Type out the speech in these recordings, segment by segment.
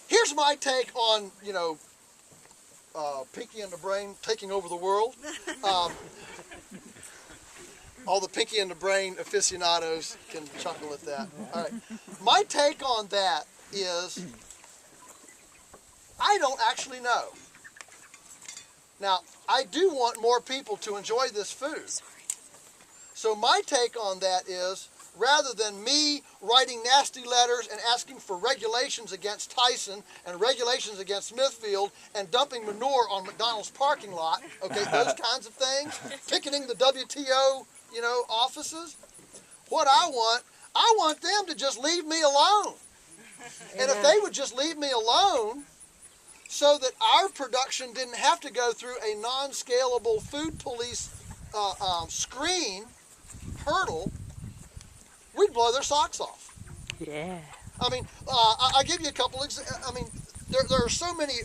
Here's my take on, Pinky and the Brain taking over the world. All the Pinky and the Brain aficionados can chuckle at that. All right. My take on that is I don't actually know. Now, I do want more people to enjoy this food. So my take on that is, rather than me writing nasty letters and asking for regulations against Tyson and regulations against Smithfield and dumping manure on McDonald's parking lot, okay, those kinds of things, picketing the WTO, offices, what I want them to just leave me alone. And if they would just leave me alone, so that our production didn't have to go through a non-scalable food police hurdle, we'd blow their socks off. Yeah. I mean, I'll give you a couple there are so many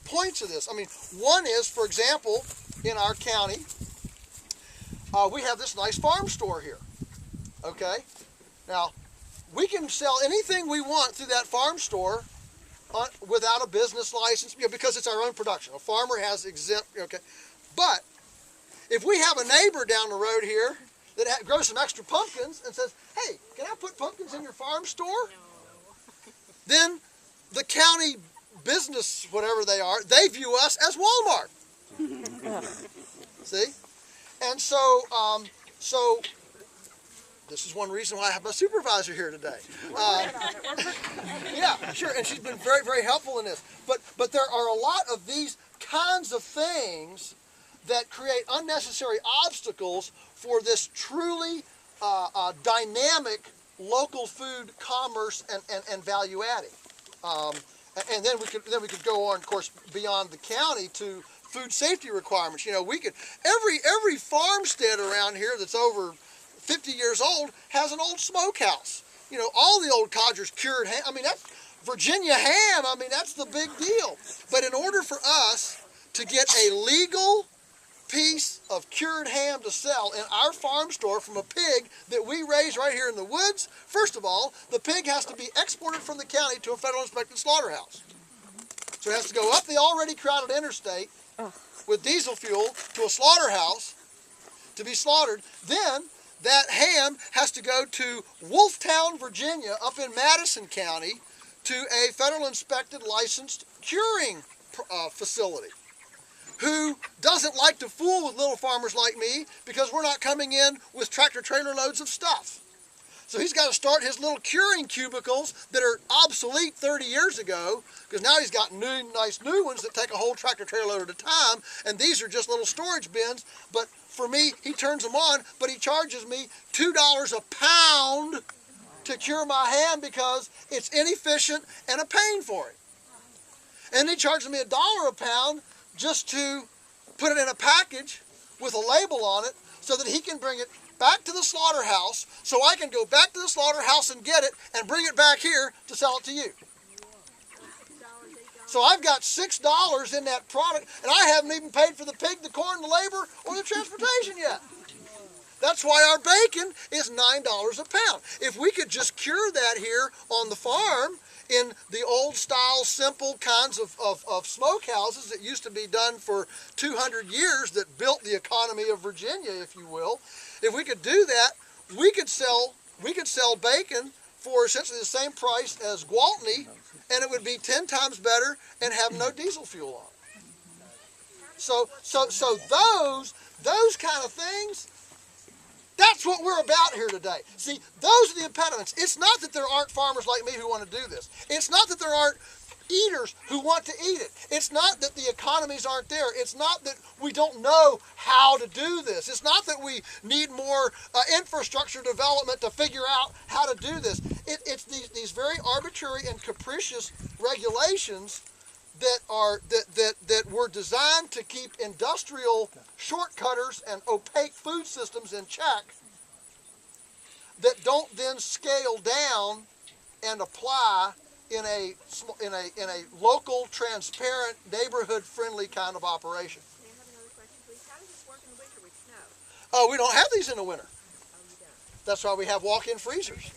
points of this. I mean, one is, for example, in our county, we have this nice farm store here. Okay? Now, we can sell anything we want through that farm store without a business license, because it's our own production. A farmer has exempt, okay. But if we have a neighbor down the road here that grows some extra pumpkins and says, hey, can I put pumpkins in your farm store? Then the county business, whatever they are, they view us as Walmart. See? And so this is one reason why I have my supervisor here today. Yeah, sure, and she's been very, very helpful in this. But there are a lot of these kinds of things that create unnecessary obstacles for this truly dynamic local food commerce and value adding. And then we could go on, of course, beyond the county to food safety requirements. We could every farmstead around here that's over 50 years old has an old smokehouse. All the old codgers cured ham. I mean, that's Virginia ham. I mean, that's the big deal. But in order for us to get a legal piece of cured ham to sell in our farm store from a pig that we raise right here in the woods, first of all, the pig has to be exported from the county to a federal inspected slaughterhouse. So it has to go up the already crowded interstate with diesel fuel to a slaughterhouse to be slaughtered. Then that ham has to go to Wolftown, Virginia, up in Madison County, to a federal inspected licensed curing facility, who doesn't like to fool with little farmers like me because we're not coming in with tractor trailer loads of stuff. So he's got to start his little curing cubicles that are obsolete 30 years ago, because now he's got nice new ones that take a whole tractor trailer load at a time, and these are just little storage bins. But for me, he turns them on, but he charges me $2 a pound to cure my ham because it's inefficient and a pain for him. And he charges me $1 a pound just to put it in a package with a label on it so that he can bring it back to the slaughterhouse, so I can go back to the slaughterhouse and get it and bring it back here to sell it to you. So I've got $6 in that product, and I haven't even paid for the pig, the corn, the labor, or the transportation yet. That's why our bacon is $9 a pound. If we could just cure that here on the farm in the old style, simple kinds of smokehouses that used to be done for 200 years that built the economy of Virginia, if you will, if we could do that, we could sell bacon for essentially the same price as Gwaltney, and it would be 10 times better and have no diesel fuel on it. So those kind of things, that's what we're about here today. See, those are the impediments. It's not that there aren't farmers like me who want to do this. It's not that there aren't eaters who want to eat it. It's not that the economies aren't there. It's not that we don't know how to do this. It's not that we need more infrastructure development to figure out how to do this. It's these very arbitrary and capricious regulations that were designed to keep industrial shortcutters and opaque food systems in check, that don't then scale down and apply in a local, transparent, neighborhood-friendly kind of operation. May I have another question, please? How does this work in the winter with snow? Oh, we don't have these in the winter. Oh, you don't? That's why we have walk-in freezers.